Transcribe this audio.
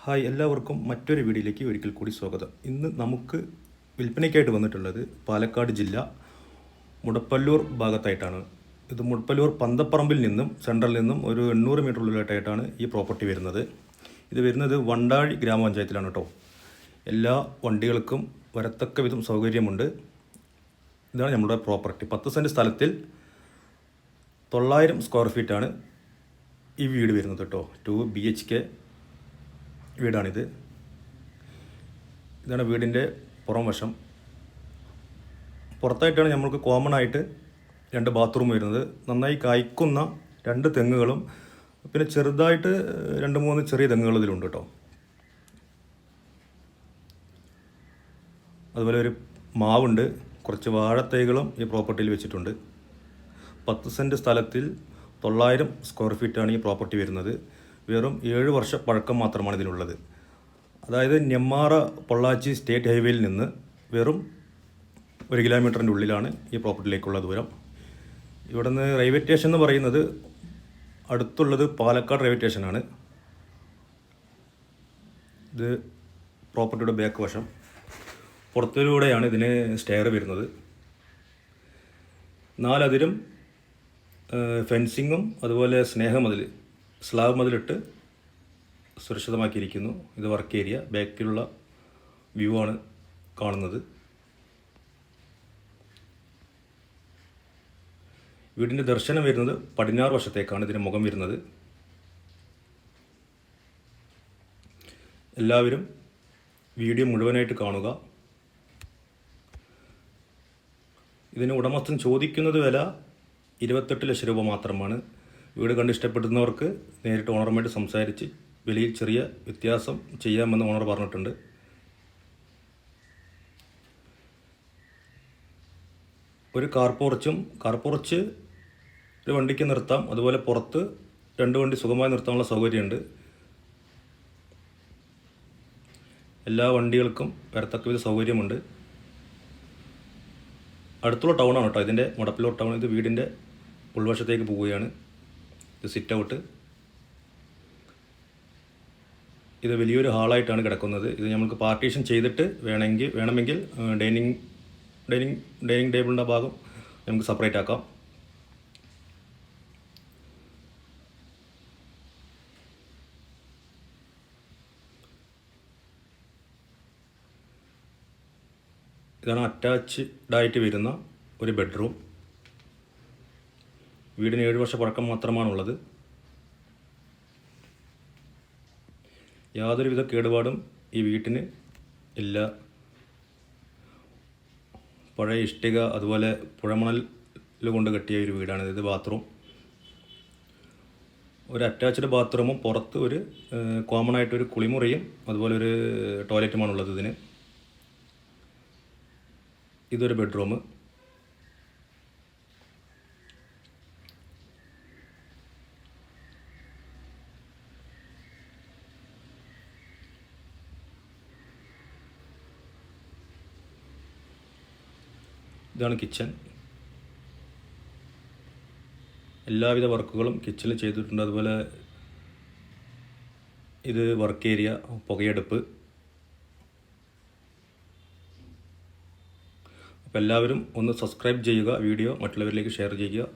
Hi, എല്ലാവർക്കും മറ്റൊരു വീഡിയോയിലേക്ക് ഒരിക്കൽ കൂടി സ്വാഗതം. ഇന്ന് നമുക്ക് വിൽപ്പനയ്ക്കായിട്ട് വന്നിട്ടുള്ളത് പാലക്കാട് ജില്ല മുടപ്പല്ലൂർ ഭാഗത്തായിട്ടാണ്. ഇത് മുടപ്പല്ലൂർ പന്തപ്പറമ്പിൽ നിന്നും സെൻട്രലിൽ നിന്നും ഒരു 800 മീറ്റർ ഉള്ളിലായിട്ടാണ് ഈ പ്രോപ്പർട്ടി വരുന്നത്. ഇത് വരുന്നത് വണ്ടാഴി ഗ്രാമപഞ്ചായത്തിലാണ് കേട്ടോ. എല്ലാ വണ്ടികൾക്കും വരത്തക്ക വിധം സൗകര്യമുണ്ട്. ഇതാണ് നമ്മുടെ പ്രോപ്പർട്ടി. 10 സെൻറ്റ് സ്ഥലത്തിൽ 900 സ്ക്വയർ ഫീറ്റാണ് ഈ വീട് വരുന്നത് കേട്ടോ. 2 BHK വീടാണിത്. ഇതാണ് വീടിൻ്റെ പുറം വശം. പുറത്തായിട്ടാണ് നമ്മൾക്ക് കോമൺ ആയിട്ട് 2 ബാത്റൂം വരുന്നത്. നന്നായി കായ്ക്കുന്ന 2 തെങ്ങുകളും പിന്നെ ചെറുതായിട്ട് 2-3 ചെറിയ തെങ്ങുകൾ ഇതിലുണ്ട് കേട്ടോ. അതുപോലെ ഒരു മാവുണ്ട്. കുറച്ച് വാഴത്തൈകളും ഈ പ്രോപ്പർട്ടിയിൽ വെച്ചിട്ടുണ്ട്. 10 സെൻറ്റ് സ്ഥലത്തിൽ 900 സ്ക്വയർ ഫീറ്റാണ് ഈ പ്രോപ്പർട്ടി വരുന്നത്. വെറും 7 വർഷ പഴക്കം മാത്രമാണ് ഇതിനുള്ളത്. അതായത് നെമ്മാറ പൊള്ളാച്ചി സ്റ്റേറ്റ് ഹൈവേയിൽ നിന്ന് വെറും 1 കിലോമീറ്ററിൻ്റെ ഉള്ളിലാണ് ഈ പ്രോപ്പർട്ടിയിലേക്കുള്ള ദൂരം. ഇവിടെ നിന്ന് റെയിൽവേ സ്റ്റേഷൻ എന്ന് പറയുന്നത് അടുത്തുള്ളത് പാലക്കാട് റെയിൽവേ സ്റ്റേഷനാണ്. ഇത് പ്രോപ്പർട്ടിയുടെ ബാക്ക് വശം. പുറത്തിലൂടെയാണ് ഇതിന് സ്റ്റെയർ വരുന്നത്. 4 അതിരും ഫെൻസിങ്ങും അതുപോലെ സ്നേഹമതിൽ സ്ലാബ് മതിലിട്ട് സുരക്ഷിതമാക്കിയിരിക്കുന്നു. ഇത് വർക്ക് ഏരിയ. ബാക്കിലുള്ള വ്യൂ ആണ് കാണുന്നത്. വീടിൻ്റെ ദർശനം വരുന്നത് പടിഞ്ഞാറ് വശത്തേക്കാണ് ഇതിന് മുഖം വരുന്നത്. എല്ലാവരും വീഡിയോ മുഴുവനായിട്ട് കാണുക. ഇതിന് ഉടമസ്ഥൻ ചോദിക്കുന്നത് വില 28 ലക്ഷം രൂപ മാത്രമാണ്. വീട് കണ്ട് ഇഷ്ടപ്പെടുന്നവർക്ക് നേരിട്ട് ഓണറുമായിട്ട് സംസാരിച്ച് വിലയിൽ ചെറിയ വ്യത്യാസം ചെയ്യാമെന്ന് ഓണർ പറഞ്ഞിട്ടുണ്ട്. ഒരു കാർ പോർച്ച് ഒരു വണ്ടിക്ക് നിർത്താം. അതുപോലെ പുറത്ത് 2 വണ്ടി സുഖമായി നിർത്താനുള്ള സൗകര്യമുണ്ട്. എല്ലാ വണ്ടികൾക്കും വരത്തക്ക വിധ സൗകര്യമുണ്ട്. അടുത്തുള്ള ടൗണാണ് കേട്ടോ. ഇതിൻ്റെ മുടപ്പല്ലൂർ ടൗൺ. ഇത് വീടിൻ്റെ ഉൾവശത്തേക്ക് പോവുകയാണ്. ഇത് സിറ്റ് ഔട്ട്. ഇത് വലിയൊരു ഹാളായിട്ടാണ് കിടക്കുന്നത്. ഇത് നമുക്ക് പാർട്ടീഷൻ ചെയ്തിട്ട് വേണമെങ്കിൽ ഡൈനിങ് ടേബിളിൻ്റെ ഭാഗം നമുക്ക് സെപ്പറേറ്റ് ആക്കാം. ഇതാണ് അറ്റാച്ച്ഡായിട്ട് വരുന്ന ഒരു ബെഡ്റൂം. വീടിന് 7 വർഷ പഴക്കം മാത്രമാണുള്ളത്. യാതൊരുവിധ കേടുപാടും ഈ വീട്ടിന് ഇല്ല. പഴയ ഇഷ്ടിക അതുപോലെ പുഴമണൽ കൊണ്ട് കെട്ടിയ ഒരു വീടാണ് ഇത്. ബാത്റൂം ഒരു അറ്റാച്ച്ഡ് ബാത്റൂമും പുറത്ത് ഒരു കോമൺ ആയിട്ടൊരു കുളിമുറിയും അതുപോലെ ഒരു ടോയ്ലറ്റുമാണുള്ളത് ഇതിന്. ഇതൊരു ബെഡ്റൂം. ഇതാണ് കിച്ചൺ. എല്ലാവിധ വർക്കുകളും കിച്ചണിൽ ചെയ്തിട്ടുണ്ട്. അതുപോലെ ഇത് വർക്ക് ഏരിയ, പുകയടുപ്പ്. അപ്പോൾ എല്ലാവരും ഒന്ന് സബ്സ്ക്രൈബ് ചെയ്യുക. വീഡിയോ മറ്റുള്ളവരിലേക്ക് ഷെയർ ചെയ്യുക.